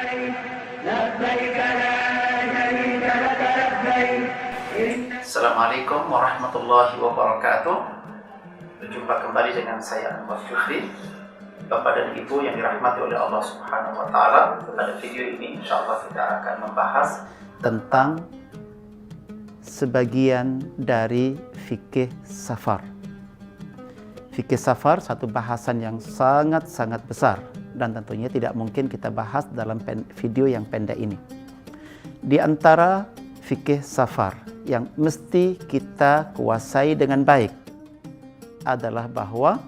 لبيك لا شريك لك لبيك. Assalamualaikum warahmatullahi wabarakatuh. Berjumpa kembali dengan saya Anwar Jufri. Bapak dan Ibu yang dirahmati oleh Allah Subhanahu wa taala, pada video ini insyaallah kita akan membahas tentang sebagian dari fikih safar. Fikih safar satu bahasan yang sangat-sangat besar dan tentunya tidak mungkin kita bahas dalam video yang pendek ini. Di antara fikih safar yang mesti kita kuasai dengan baik adalah bahwa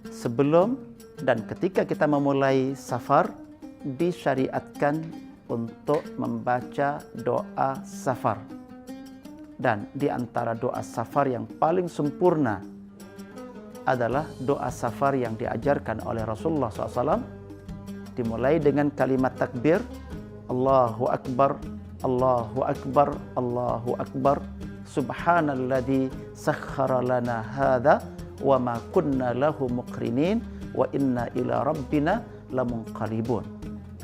sebelum dan ketika kita memulai safar disyariatkan untuk membaca doa safar. Dan di antara doa safar yang paling sempurna adalah doa safar yang diajarkan oleh Rasulullah SAW, dimulai dengan kalimat takbir, Allahu Akbar, Allahu Akbar, Allahu Akbar, Subhanalladzi sakhkhara lana hadza wa ma kunna lahu muqrinin wa inna ila rabbina lamunqalibun.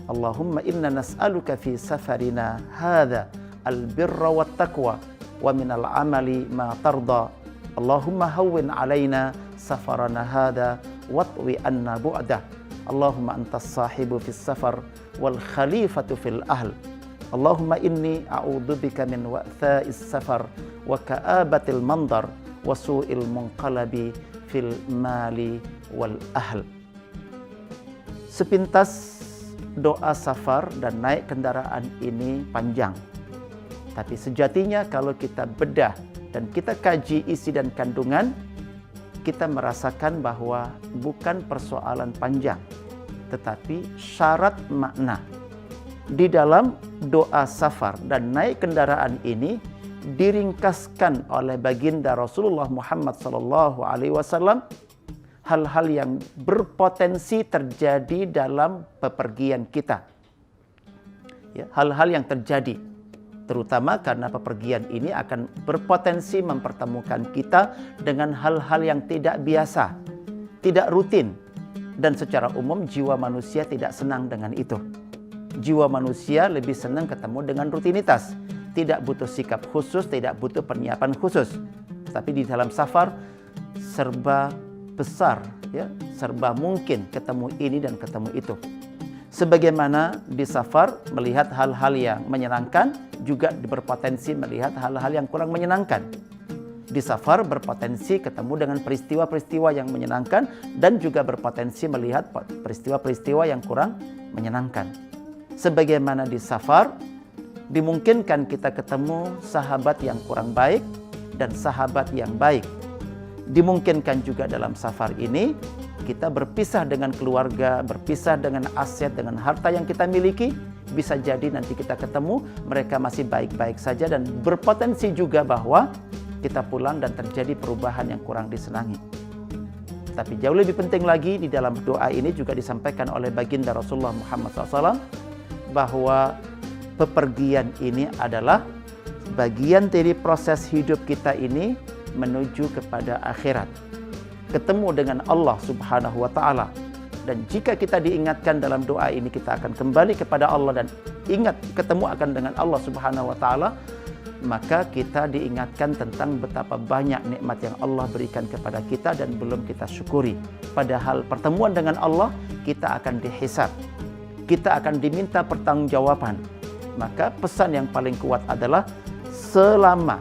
Allahumma inna nas'aluka fi safarina hadza albirra wat taqwa wa minal amali ma tarda. Allahumma hawwin alaina safarana hadza watwi anna bu'dah. Allahumma antas sahibu fis safar wal khalifatu fil ahl. Allahumma inni a'udzubika min wa'tha'is safar wa ka'abatil mandar wa su'il munqalabi fil mali wal ahl. Sepintas doa safar dan naik kendaraan ini panjang. Tapi sejatinya kalau kita bedah dan kita kaji isi dan kandungan, kita merasakan bahwa bukan persoalan panjang, tetapi syarat makna. Di dalam doa safar dan naik kendaraan ini diringkaskan oleh baginda Rasulullah Muhammad SAW hal-hal yang berpotensi terjadi dalam bepergian kita. Ya, hal-hal yang terjadi, terutama karena bepergian ini akan berpotensi mempertemukan kita dengan hal-hal yang tidak biasa, tidak rutin, dan secara umum jiwa manusia tidak senang dengan itu. Jiwa manusia lebih senang ketemu dengan rutinitas, tidak butuh sikap khusus, tidak butuh persiapan khusus. Tapi di dalam safar serba besar, ya, serba mungkin ketemu ini dan ketemu itu. Sebagaimana di safar melihat hal-hal yang menyenangkan, juga berpotensi melihat hal-hal yang kurang menyenangkan. Di safar berpotensi ketemu dengan peristiwa-peristiwa yang menyenangkan dan juga berpotensi melihat peristiwa-peristiwa yang kurang menyenangkan. Sebagaimana di safar dimungkinkan kita ketemu sahabat yang kurang baik dan sahabat yang baik. Dimungkinkan juga dalam safar ini kita berpisah dengan keluarga, berpisah dengan aset, dengan harta yang kita miliki. Bisa jadi nanti kita ketemu mereka masih baik-baik saja dan berpotensi juga bahwa kita pulang dan terjadi perubahan yang kurang disenangi. Tapi jauh lebih penting lagi, di dalam doa ini juga disampaikan oleh baginda Rasulullah Muhammad SAW bahwa bepergian ini adalah bagian dari proses hidup kita ini menuju kepada akhirat, ketemu dengan Allah Subhanahu wa taala. Dan jika kita diingatkan dalam doa ini, kita akan kembali kepada Allah dan ingat ketemu akan dengan Allah Subhanahu wa taala, maka kita diingatkan tentang betapa banyak nikmat yang Allah berikan kepada kita dan belum kita syukuri. Padahal pertemuan dengan Allah kita akan dihisab, kita akan diminta pertanggungjawaban. Maka pesan yang paling kuat adalah selama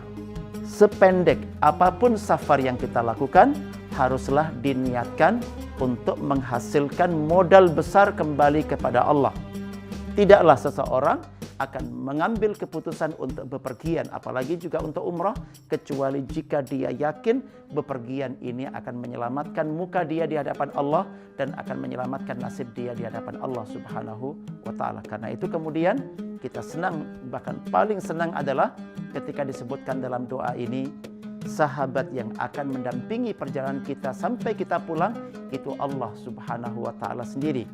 sependek apapun safar yang kita lakukan, haruslah diniatkan untuk menghasilkan modal besar kembali kepada Allah. Tidaklah seseorang akan mengambil keputusan untuk bepergian, apalagi juga untuk umrah, kecuali jika dia yakin bepergian ini akan menyelamatkan muka dia di hadapan Allah dan akan menyelamatkan nasib dia di hadapan Allah Subhanahu wa ta'ala. Karena itu kemudian kita senang, bahkan paling senang adalah ketika disebutkan dalam doa ini, sahabat yang akan mendampingi perjalanan kita sampai kita pulang itu Allah Subhanahu wa ta'ala sendiri.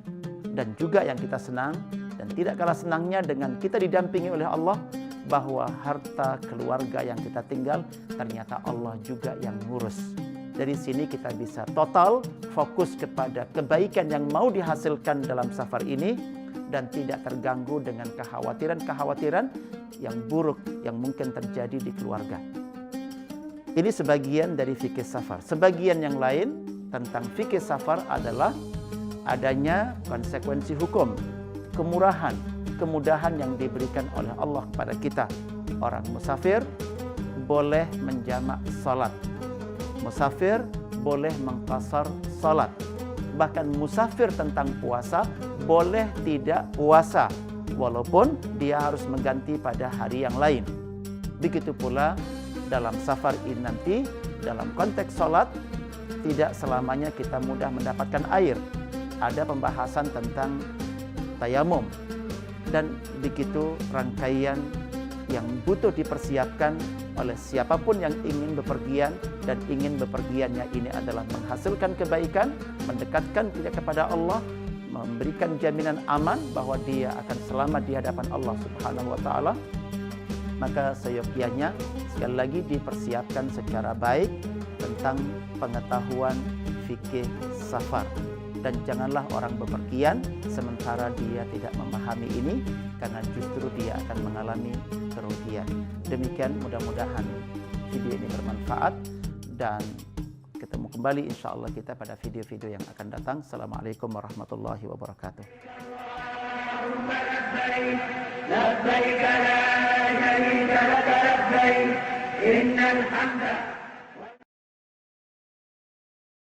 Dan juga yang kita senang dan tidak kalah senangnya dengan kita didampingi oleh Allah, bahwa harta keluarga yang kita tinggal ternyata Allah juga yang ngurus. Dari sini kita bisa total fokus kepada kebaikan yang mau dihasilkan dalam safar ini, dan tidak terganggu dengan kekhawatiran-kekhawatiran yang buruk yang mungkin terjadi di keluarga. Ini sebagian dari fikih safar. Sebagian yang lain tentang fikih safar adalah adanya konsekuensi hukum, kemurahan, kemudahan yang diberikan oleh Allah kepada kita. Orang musafir boleh menjamak salat. Musafir boleh mengqasar salat. Bahkan musafir tentang puasa boleh tidak puasa walaupun dia harus mengganti pada hari yang lain. Begitu pula dalam safar ini nanti, dalam konteks salat tidak selamanya kita mudah mendapatkan air. Ada pembahasan tentang tayamum dan begitu rangkaian yang butuh dipersiapkan oleh siapapun yang ingin bepergian, dan ingin bepergiannya ini adalah menghasilkan kebaikan, mendekatkan kita kepada Allah, memberikan jaminan aman bahwa dia akan selamat di hadapan Allah Subhanahu wa taala. Maka seyogyanya sekali lagi dipersiapkan secara baik tentang pengetahuan fikih safar. Dan janganlah orang bepergian sementara dia tidak memahami ini, karena justru dia akan mengalami kerugian. Demikian, mudah-mudahan video ini bermanfaat, dan ketemu kembali insya Allah kita pada video-video yang akan datang. Assalamualaikum warahmatullahi wabarakatuh. لبيك لا شريك لك لبيك إن الحمد